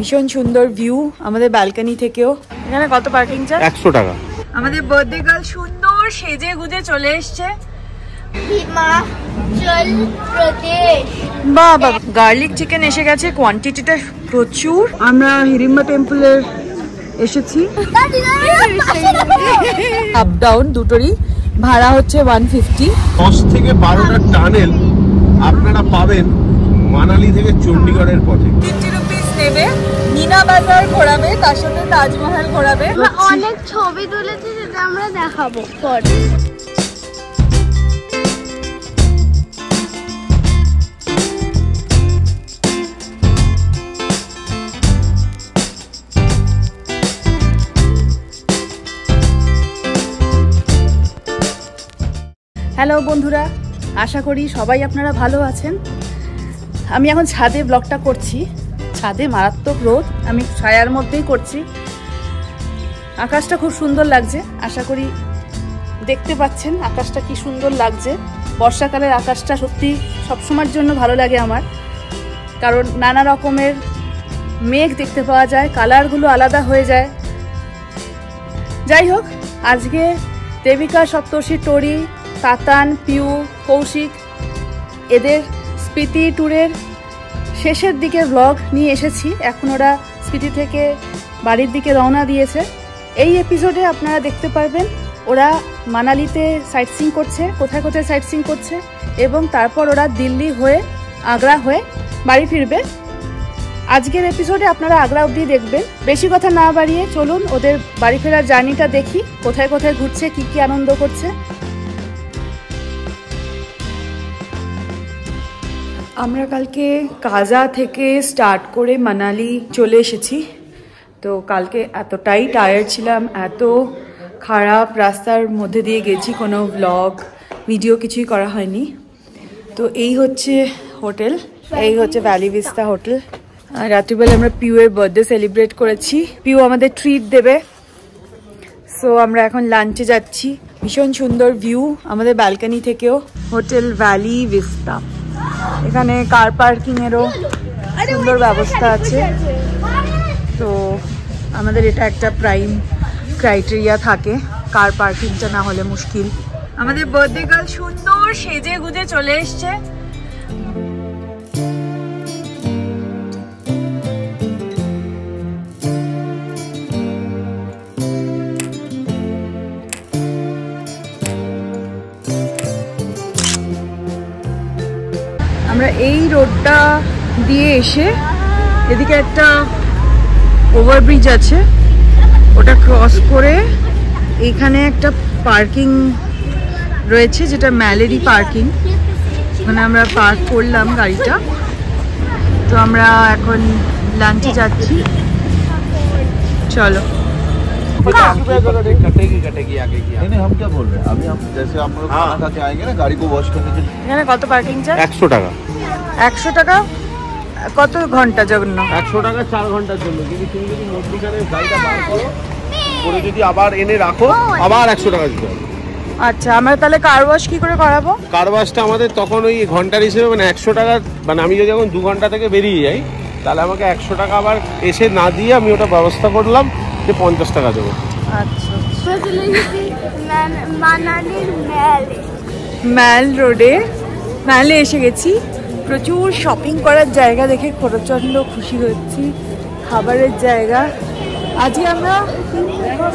ভীষণ সুন্দর ভিউ আমাদের ব্যালকনি থেকেও। এখানে কত পার্কিং চার্জ? 100 টাকা। আমাদের বার্থডে গার্ল সুন্দর সেজে গুজে চলে এসছে। বাবা, গার্লিক চিকেন এসে গেছে, কোয়ান্টিটিটা প্রচুর। আমরা হিড়িম্বা টেম্পলের এসেছি। আপ ডাউন দুটোরই ভাড়া হচ্ছে 150। 10 থেকে 12টা টানেল আপনারা পাবেন মানালি থেকে চণ্ডীগড়ের পথে। 50 রুপিস নেবে, মিনা বাজার ঘোরাবে, তার সাথে তাজমহল ঘোরাবে। অনেক ছবি তুলেছি যেটা আমরা দেখাবো পরে। হ্যালো বন্ধুরা, আশা করি সবাই আপনারা ভালো আছেন। আমি এখন ছাদে ব্লগটা করছি। ছাদে মারাত্মক রোদ, আমি ছায়ার মধ্যেই করছি। আকাশটা খুব সুন্দর লাগছে, আশা করি দেখতে পাচ্ছেন আকাশটা কি সুন্দর লাগছে। বর্ষাকালের আকাশটা সত্যি সবসময়ের জন্য ভালো লাগে আমার, কারণ নানা রকমের মেঘ দেখতে পাওয়া যায়, কালারগুলো আলাদা হয়ে যায়। যাই হোক, আজকে দেবিকা, সপ্তর্ষি, টরি, তাতান, পিউ, কৌশিক এদের স্পিতি ট্যুরের শেষের দিকে ব্লগ নিয়ে এসেছি। এখন ওরা স্পিতি থেকে বাড়ির দিকে রওনা দিয়েছে। এই এপিসোডে আপনারা দেখতে পারবেন ওরা মানালিতে সাইট সিইং করছে, কোথায় কোথায় সাইট সিইং করছে, এবং তারপর ওরা দিল্লি হয়ে আগ্রা হয়ে বাড়ি ফিরবে। আজকের এপিসোডে আপনারা আগ্রা অবধি দেখবেন। বেশি কথা না বাড়িয়ে চলুন ওদের বাড়ি ফেরার জার্নিটা দেখি, কোথায় কোথায় ঘুরছে, কি কি আনন্দ করছে। আমরা কালকে কাজা থেকে স্টার্ট করে মানালি চলে এসেছি। তো কালকে এতটাই টায়ার্ড ছিলাম, এত খারাপ রাস্তার মধ্যে দিয়ে গেছি, কোনো ব্লগ ভিডিও কিছুই করা হয়নি। তো এই হচ্ছে হোটেল, এই হচ্ছে ভ্যালি ভিস্তা হোটেল। রাত্রিবেলা আমরা পিউয়ের বার্থডে সেলিব্রেট করেছি, পিউ আমাদের ট্রিট দেবে। সো আমরা এখন লাঞ্চে যাচ্ছি। ভীষণ সুন্দর ভিউ আমাদের ব্যালকনি থেকেও। হোটেল ভ্যালি ভিস্তা, এখানে কার পার্কিং এরও সুন্দর ব্যবস্থা আছে। তো আমাদের এটা একটা প্রাইম ক্রাইটেরিয়া থাকে, কার পার্কিংটা না হলে মুশকিল। আমাদের বার্থডে গার্ল সুন্দর সেজে গুজে চলে এসছে। আমরা এই রোডটা দিয়ে এসে এদিকে একটা ওভারব্রিজ আছে, ওটা ক্রস করে এখানে একটা পার্কিং রয়েছে যেটা ম্যালেরি পার্কিং, মানে আমরা পার্ক করলাম গাড়িটা। তো আমরা এখন লাঞ্চে যাচ্ছি, চলো। এখানে কত পার্কিং চার্জ? 100 টাকা। 100 টাকা কত ঘন্টার জন্য? 100 টাকা 4 ঘন্টার জন্য। কিন্তু তুমি যদি মধ্যখানে গাড়িটা বার করো করে যদি আবার এনে রাখো, আবার 100 টাকা দিতে হবে। আচ্ছা, আমরা তাহলে কার ওয়াশ কি করে করাবো? কার ওয়াশটা আমাদের তখন ওই ঘন্টার হিসেবে, মানে 100 টাকা, মানে আমি যদি এখন 2 ঘন্টা থেকে বেরিয়ে যাই তাহলে আমাকে 100 টাকা আবার এসে না দিয়ে আমি ওটা ব্যবস্থা করলাম যে 50 টাকা দেবো। আচ্ছা, মানালির ম্যাল রোডে ম্যালে এসে গেছি। প্রচুর শপিং করার জায়গা দেখে প্রচণ্ড খুশি হচ্ছি। খাবারের জায়গা, আজকে আমরা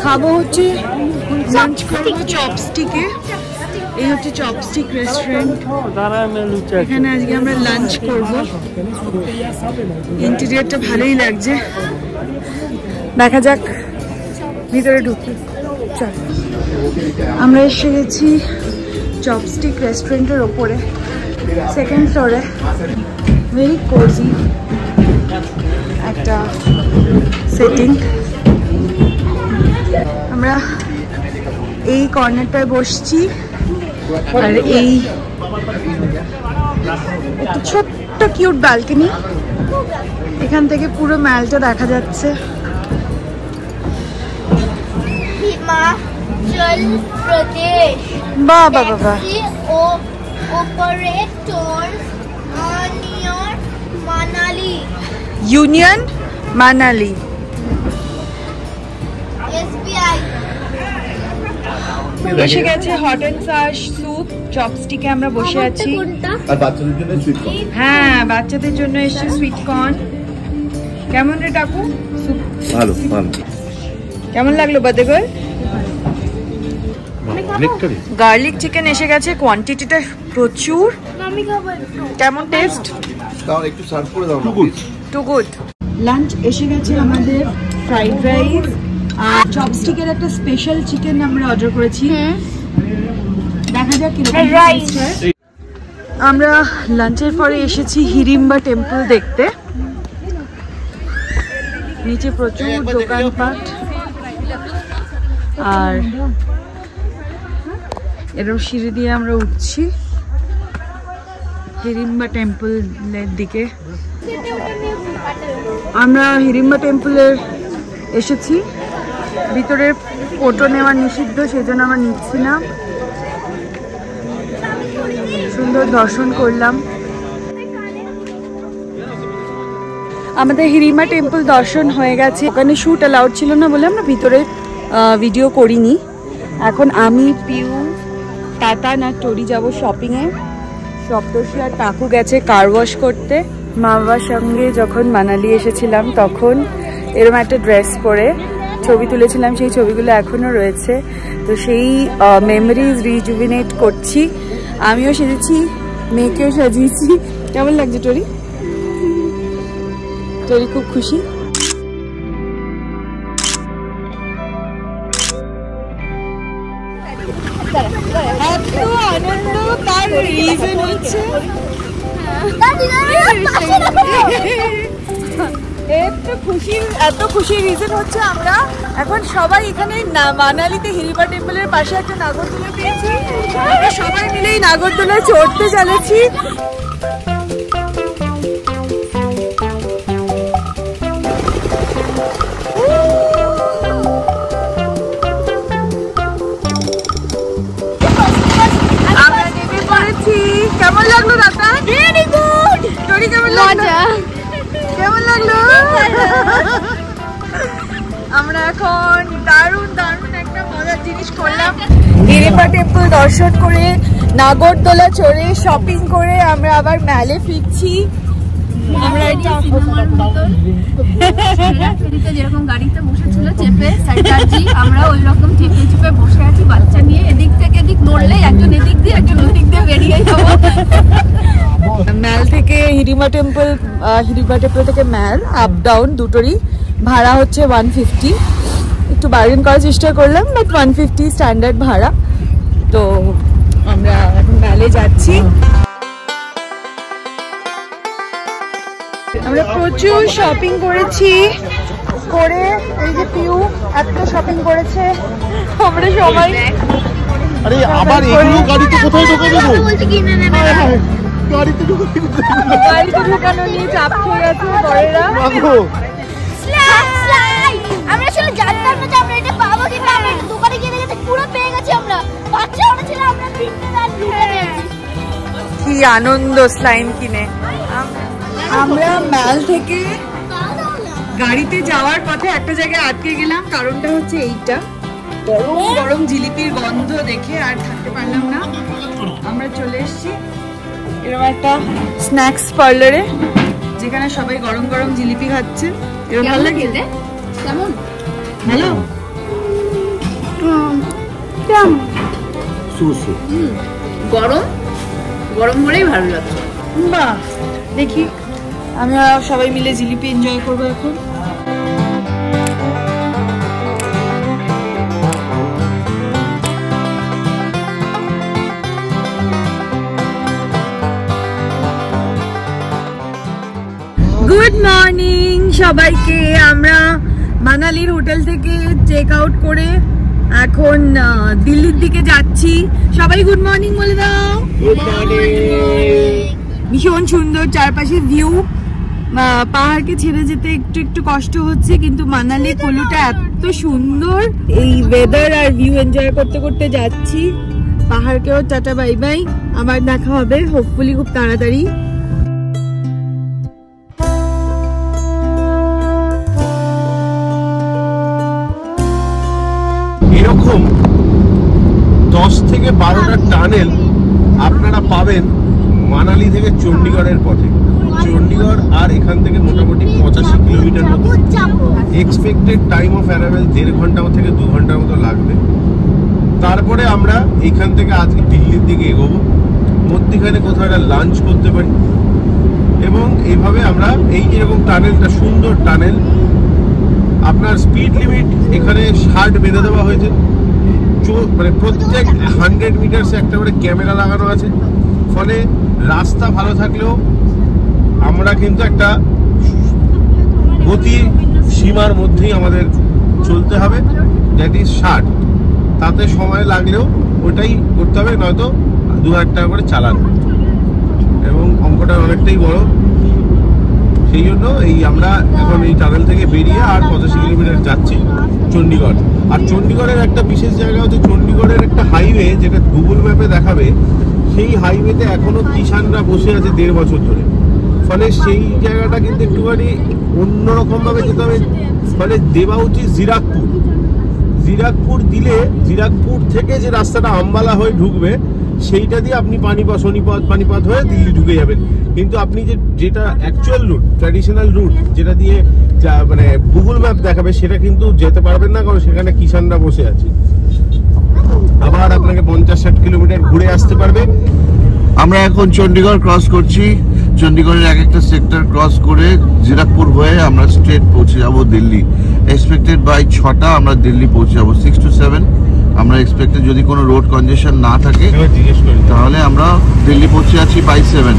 খাবো হচ্ছে লাঞ্চ করবো চপস্টিকে। এই হচ্ছে চপস্টিক রেস্টুরেন্ট, এখানে আজকে আমরা লাঞ্চ করবো। ইন্টেরিয়রটা ভালোই লাগছে, দেখা যাক ভিতরে ঢুকি। চল, আমরা এসে গেছি চপস্টিক রেস্টুরেন্টের ওপরে, সেকেন্ড ফ্লোরে। ভেরি কোজি একটা সেটিং। আমরা এই কর্নারটায় বসছি, আর এই একটা ছোট্ট কিউট ব্যালকনি, এখান থেকে পুরো ম্যালটা দেখা যাচ্ছে। হিমাচল প্রদেশ। বাবা বাবা, operators near Manali. Union Manali. এসে গেছে হট অ্যান্ড সাওয়ার স্যুপ, চপস্টিকে আমরা বসে আছি। আর বাচ্চাদের জন্য সুইট কর্ন। হ্যাঁ, বাচ্চাদের জন্য এসছে সুইট কর্ন। কেমন রে টাকু? ভালো ভালো। কেমন লাগলো বাদেগর? গার্লিক চিকেন এসে গেছে, কোয়ান্টিটিটা প্রচুর। কেমন টেস্ট? দাও একটু সার্ভ করে দাও। Two good. লাঞ্চ এসে গেছে আমাদের, ফ্রাইড রাইস আর চপস্টিকের একটা স্পেশাল চিকেন আমরা অর্ডার করেছি। দেখা যাক কিরকম। আমরা লাঞ্চের পরে এসেছি হিড়িম্বা টেম্পল দেখতে। নিচে প্রচুর দোকানপাট আর এরকম সিঁড়ি দিয়ে আমরা উঠছি হিড়িম্বা টেম্পলের দিকে। আমরা হিড়িম্বা টেম্পলের এসেছি, ভিতরের ফটো নেওয়া নিষিদ্ধ, সেজন্য আমরা নিচ্ছি না। সুন্দর দর্শন করলাম। আমাদের হিড়িম্বা টেম্পল দর্শন হয়ে গেছে। ওখানে শ্যুট অ্যালাউড ছিল না বলে আমরা ভিতরে ভিডিও করিনি। এখন আমি, পিউ, টাটা না টরি যাবো শপিংয়ে। সপ্তর্ষি আর টাকু গেছে কার ওয়াশ করতে। মা বাবার সঙ্গে যখন মানালি এসেছিলাম তখন এরকম একটা ড্রেস পরে ছবি তুলেছিলাম, সেই ছবিগুলো এখনও রয়েছে। তো সেই মেমোরিজ রিজুভিনেট করছি। আমিও সেজেছি, মেয়েকেও সাজিয়েছি। কেমন লাগছে টরি? টরি খুব খুশি। এত আনন্দ, তার রিজন হচ্ছে এত খুশির রিজন হচ্ছে আমরা এখন সবাই এখানে মানালিতে হিড়িম্বা টেম্পলের পাশে একটা নাগরদোলা পেয়েছি। আমরা সবাই মিলে এই নাগরদোলায় চড়তে চলেছি। আমরা নেমে পড়েছি। কেমন লাগলো দাদা? Very good. টরি কেমন লাগলো? কেমন লাগলো? আমরা এখন দারুণ দারুণ একটা মজার জিনিস করলাম। হিড়িম্বা টেম্পল দর্শন করে, নাগরদোলা চড়ে, শপিং করে আমরা আবার ম্যালে ফিরছি। আমরা যেরকম গাড়িতে বসেছিল চেপে সাইডারজি, আমরা ওই রকম চেপে চেপে বসে আছি বাচ্চা নিয়ে। এদিক থেকে এদিক নড়লেই একজন এদিক দিয়ে একজন ওই দিক দিয়ে বেরিয়ে যাবো। ম্যাল থেকে হিড়িম্বা টেম্পল থেকে ম্যাল আপ ডাউন দুটোরই ভাড়া হচ্ছে 150। একটু বার্গেন করার চেষ্টা করলাম, বাট 150 স্ট্যান্ডার্ড ভাড়া। তো আমরা এখন ম্যালে যাচ্ছি। আমরা প্রচুর শপিং করেছি, করে এই যে পিউ এত শপিং করেছে। আমরা সবাই আরে আবার এগুলো গাড়িতে কোথায় ঢোকা দেবো? গাড়িতে ঢোকানো নিয়ে চাপ খেয়ে গেছে বড়েরা। আমরা আসলে জানতাম না যে আমরা এটা পাবো কিনা। আমরা দোকানে গিয়ে দেখে পুরো পেয়ে গেছি। আমরা বাচ্চা ছিল, আমরা তিনটে রাত পেয়েছি। কি আনন্দ স্লাইম কিনে। আমরা ম্যাল থেকে গাড়িতে যাওয়ার পথে একটা জায়গায় আটকে গেলাম। কারণটা হচ্ছে এইটা, গরম গরম জিলিপির গন্ধ দেখে আর থাকতে পারলাম না। আমরা চলে এসেছি এরকম একটা স্ন্যাক্স পার্লারে, যেখানে সবাই গরম গরম জিলিপি খাচ্ছে। এরকম ভালো লাগে? কেমন? ভালো। গরম গরম বলেই ভালো লাগছে। বাহ, দেখি আমরা সবাই মিলে জিলিপি এনজয় করবো এখন। গুড মর্নিং সবাইকে। আমরা মানালির হোটেল থেকে চেক আউট করে এখন দিল্লির দিকে যাচ্ছি। সবাই গুড মর্নিং বলে দাও। Good morning. ভীষণ সুন্দর চারপাশে ভিউ। পাহাড়কে ছেড়ে যেতে একটু একটু কষ্ট হচ্ছে, কিন্তু মানালি কুলুটা এত সুন্দর। এই ওয়েদার আর ভিউ এনজয় করতে করতে যাচ্ছি। পাহাড়কেও টাটা বাই বাই, আবার দেখা হবে হোপফুলি খুব তাড়াতাড়ি। থেকে 12টা টানেল আপনারা পাবেন মানালি থেকে চণ্ডীগড়ের পথে। চণ্ডীগড় আর এখান থেকে মোটামুটি 85 কিলোমিটার মতো। এক্সপেক্টেড টাইম অফ অ্যারাইভেল 1.5 ঘন্টা থেকে 2 ঘন্টার মতো লাগবে। তারপরে আমরা এখান থেকে আজকে দিল্লির দিকে এগোবো, মধ্যখানে কোথাও একটা লাঞ্চ করতে পারি এবং এইভাবে আমরা এই যেরকম টানেলটা সুন্দর টানেল, আপনার স্পিড লিমিট এখানে 60 বেঁধে দেওয়া হয়েছে, মানে প্রত্যেক 100 মিটারসে একটা করে ক্যামেরা লাগানো আছে, ফলে রাস্তা ভালো থাকলেও আমরা কিন্তু একটা গতি সীমার মধ্যেই আমাদের চলতে হবে, দ্যাট ইজ 60। তাতে সময় লাগলেও ওটাই করতে হবে, নয়তো 2000 টাকা করে চালান এবং অঙ্কটা অনেকটাই বড়। সেই জন্য আমরা এখন এই টানেল থেকে বেরিয়ে আর 85 কিলোমিটার যাচ্ছি চণ্ডীগড়। আর চণ্ডীগড়ের একটা বিশেষ জায়গা হচ্ছে চণ্ডীগড়ের একটা হাইওয়ে, যেটা গুগল ম্যাপে দেখাবে সেই হাইওয়েতে এখনো কিষানরা বসে আছে 1.5 বছর ধরে, ফলে সেই জায়গাটা কিন্তু একটুখানি অন্যরকম ভাবে যেতে হবে। ফলে দেওয়া উচিত জিরাকপুর দিলে জিরাকপুর থেকে যে রাস্তাটা আম্বালা হয়ে ঢুকবে সেইটা দিয়ে আপনি পানিপথ হয়ে দিল্লি ঢুকে যাবেন। কিন্তু আপনি যেটা অ্যাকচুয়াল রুট, ট্র্যাডিশনাল রুট, যেটা দিয়ে মানে গুগল ম্যাপ দেখাবে, সেটা কিন্তু যেতে পারবেন না, কারণ সেখানে কিষানরা বসে আছে। আবার আপনাকে 50-60 কিলোমিটার ঘুরে আসতে পারবে। আমরা এখন চণ্ডীগড় ক্রস করছি। চণ্ডীগড়ের একটা সেক্টর ক্রস করে জিরাকপুর হয়ে আমরা স্ট্রেট পৌঁছে যাব দিল্লি। এক্সপেক্টেড বাই 6টা আমরা দিল্লি পৌঁছে যাবো, 6 to 7। আমরা এক্সপেক্টেড যদি কোনো রোড কনজেশন না থাকে তাহলে আমরা দিল্লি পৌঁছে যাচ্ছি বাই 7।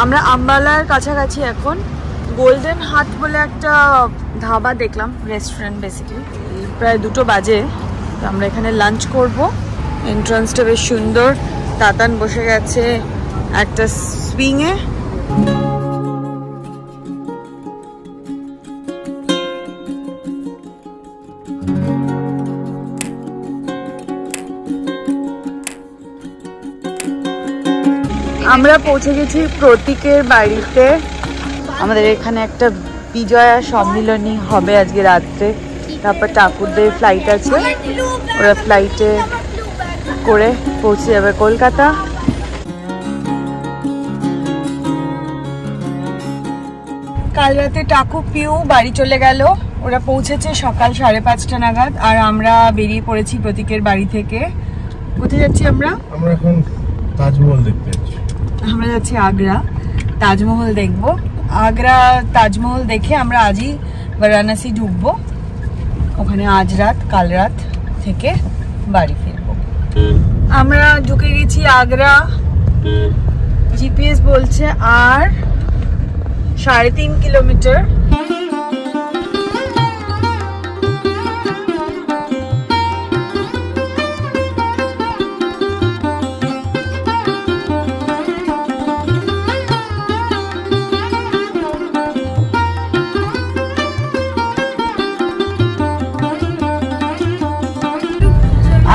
আমরা আম্বালার কাছাকাছি এখন। গোল্ডেন হাট বলে একটা ধাবা দেখলাম, রেস্টুরেন্ট বেসিক্যালি। প্রায় 2টো বাজে, তো আমরা এখানে লাঞ্চ করব। এন্ট্রান্সটা বেশ সুন্দর, তাতান বসে গেছে একটা সুইংয়ে। আমরা পৌঁছে গেছি প্রতীকের বাড়িতে। আমাদের এখানে একটা বিজয়া সম্মিলনী হবে আজকে রাত্রে, তারপর ঠাকুরদের ফ্লাইট আছে, ওরা ফ্লাইটে করে পৌঁছে যাবে কলকাতা। কাল রাতে টাকু পিউ বাড়ি চলে গেল, ওরা পৌঁছেছে সকাল 5:30 নাগাদ, আর আমরা বেরিয়ে পড়েছি প্রতীকের বাড়ি থেকে। কোথায় যাচ্ছি আমরা? আমরা এখন তাজমহল দেখতে যাচ্ছি। আমরা যাচ্ছি আগ্রা, তাজমহল দেখব। আগ্রা তাজমহল দেখে আমরা আজই বারাণসী ঢুকবো, ওখানে আজ রাত কাল রাত থেকে বাড়ি ফিরবো। আমরা ঢুকে গেছি আগ্রা। জিপিএস বলছে আর 3.5 kilometre.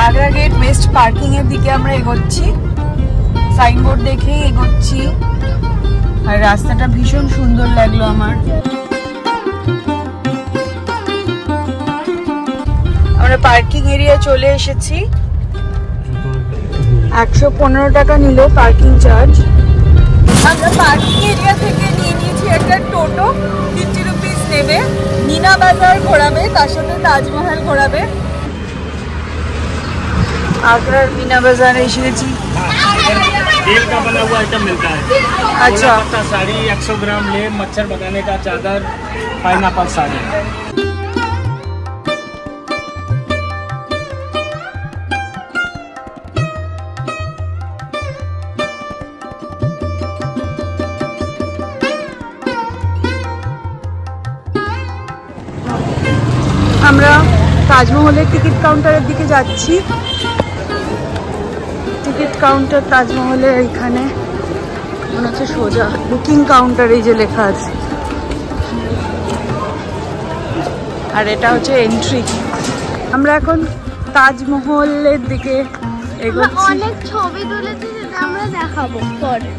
Agra gate west parking এর দিকে আমরা এগোচ্ছি, সাইনবোর্ড দেখেই এগোচ্ছি। আর রাস্তাটা ভীষণ সুন্দর লাগলো আমার। আমরা পার্কিং এরিয়া চলে এসেছি। 115 টাকা নিল পার্কিং চার্জ। আমরা পার্কিং এরিয়া থেকে নিয়ে নিয়েছি একটা টোটো, 50 রুপিস নেবে, मीना बाजार घोराबे, तार साथे ताजमहल घोराबे। आगरार मीना बाजार एसे गेছি। तेल का बना हुआ आइटम मिलता है। अच्छा, पत्ता साड़ी 100 ग्राम ले, मच्छर भगाने का चादर, पाइनएप्पल साड़ी। আমরা তাজমহলের টিকিট কাউন্টারের দিকে যাচ্ছি। টিকিট কাউন্টার তাজমহলের এখানে মনে হচ্ছে সোজা বুকিং কাউন্টার, এই যে লেখা আছে, আর এটা হচ্ছে এন্ট্রি। আমরা এখন তাজমহলের দিকে এগোচ্ছি। অনেক ছবি তুলেছি যেটা আমরা দেখাবো পরে।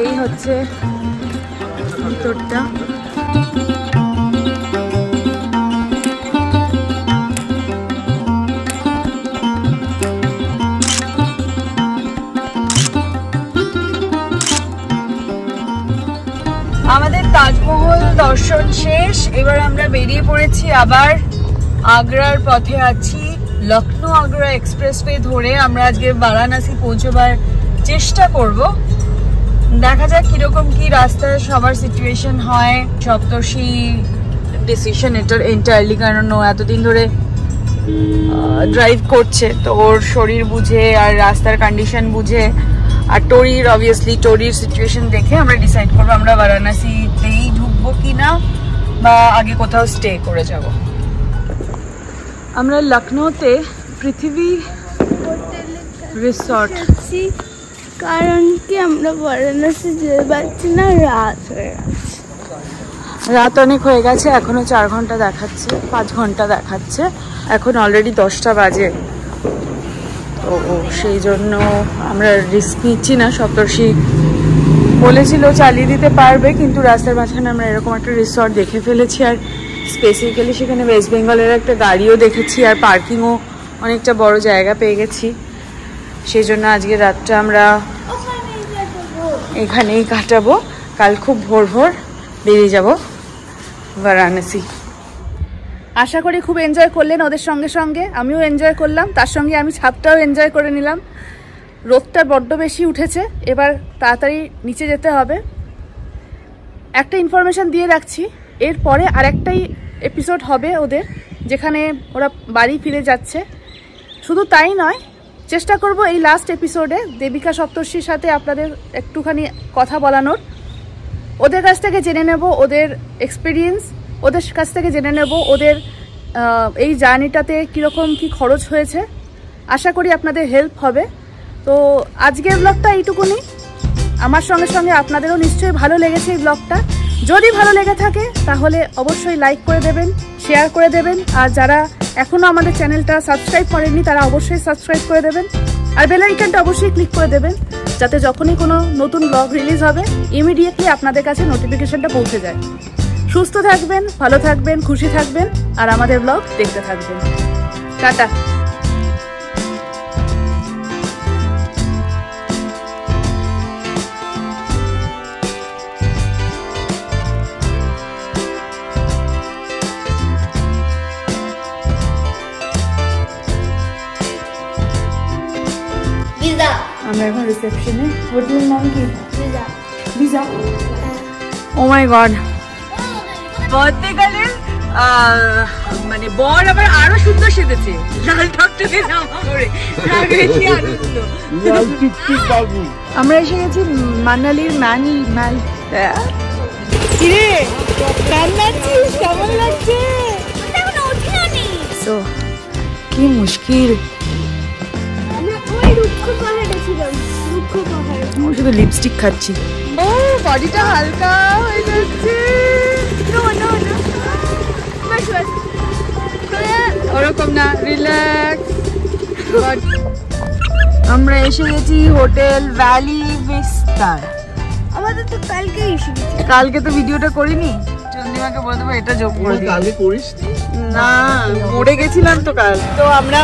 এই হচ্ছে ভিতরটা। দর্শন শেষ, এবার আমরা বেরিয়ে পড়েছি আবার আগ্রার পথে আছি। লখনৌ আগ্রা এক্সপ্রেসওয়ে ধরে আমরা আজকে বারাণসী পৌঁছবার চেষ্টা করব। দেখা যাক কিরকম কি রাস্তায় সবার সিচুয়েশন হয়। সপ্তর্ষি ডিসিশন এটা এন্টায়ারলি, কারণ ও এতদিন ধরে ড্রাইভ করছে, তো ওর শরীর বুঝে আর রাস্তার কন্ডিশন বুঝে আর টোরির অবভিয়াসলি টোরির সিচুয়েশন দেখে আমরা ডিসাইড করবো আমরা বারাণসীতেই ঢুকবো কিনা বা আগে কোথাও স্টে করে যাব। আমরা লখনৌতে পৃথিবী রিসর্ট, কারণ কি আমরা বারাণসী যেতে পারছি না, রাত হয়ে গেছে। রাত অনেক হয়ে গেছে, এখনো 4 ঘন্টা দেখাচ্ছে, 5 ঘন্টা দেখাচ্ছে, এখন অলরেডি 10টা বাজে। তো সেই জন্য আমরা রিস্ক নিচ্ছি না। সপ্তর্ষি বলেছিল চালিয়ে দিতে পারবে, কিন্তু রাস্তার মাঝখানে আমরা এরকম একটা রিসর্ট দেখে ফেলেছি, আর স্পেসিফিক্যালি সেখানে ওয়েস্ট বেঙ্গলের একটা গাড়িও দেখেছি, আর পার্কিংও অনেকটা বড় জায়গা পেয়ে গেছি। সেই জন্য আজকে রাতটা আমরা এখানেই কাটাবো। কাল খুব ভোর ভোর বেরিয়ে যাব বারাণসী। আশা করি খুব এনজয় করলেন ওদের সঙ্গে সঙ্গে, আমিও এনজয় করলাম, তার সঙ্গে আমি ছাদটাও এনজয় করে নিলাম। রোদটা বড্ড বেশি উঠেছে, এবার তাড়াতাড়ি নিচে যেতে হবে। একটা ইনফরমেশন দিয়ে রাখছি, এরপরে আরেকটাই এপিসোড হবে ওদের, যেখানে ওরা বাড়ি ফিরে যাচ্ছে। শুধু তাই নয়, চেষ্টা করব এই লাস্ট এপিসোডে দেবিকা সপ্তর্ষির সাথে আপনাদের একটুখানি কথা বলানোর, ওদের কাছ থেকে জেনে নেব ওদের এক্সপিরিয়েন্স, ওদের কাছ থেকে জেনে নেব ওদের এই জার্নিটাতে কীরকম কি খরচ হয়েছে। আশা করি আপনাদের হেল্প হবে। তো আজকের ব্লগটা এইটুকুনি। আমার সঙ্গে সঙ্গে আপনাদেরও নিশ্চয়ই ভালো লেগেছে এই ব্লগটা। যদি ভালো লেগে থাকে তাহলে অবশ্যই লাইক করে দেবেন, শেয়ার করে দেবেন, আর যারা এখনও আমাদের চ্যানেলটা সাবস্ক্রাইব করেননি তারা অবশ্যই সাবস্ক্রাইব করে দেবেন, আর বেল আইকনটা অবশ্যই ক্লিক করে দেবেন, যাতে যখনই কোনো নতুন ব্লগ রিলিজ হবে ইমিডিয়েটলি আপনাদের কাছে নোটিফিকেশনটা পৌঁছে যায়। সুস্থ থাকবেন, ভালো থাকবেন, খুশি থাকবেন, আর আমাদের ব্লগ দেখতে থাকবেন। টাটা। আমরা এখন রিসেপশনে। হোটেলের নাম কি? ভিসা। ও মাই গড, বর্ষাকালে মানে বর আবার আরো সুন্দর সেজেছে, লাল টকটকে জামা পরে, তার বেশি আনন্দ। আমরা এসে গেছি মানালির ম্যাল। কিরে কান্নাচ্ছিস, কেমন লাগছে? তো কি মুশকিল, আমি শুধু লিপস্টিক খাচ্ছি। ও বডিটা হালকা হয়ে যাচ্ছে, ওরকম না, রিল্যাক্স। আমরা এসে গেছি হোটেল ভ্যালি ভিস্টার। আমাদের তো কালকেই এসে গেছে। কালকে তো ভিডিওটা করিনি, চন্দ্রিমাকে বলে দেবো এটা যোগ করে দিই। কালকে করিস না, মরে গেছিলাম তো কাল। তো আমরা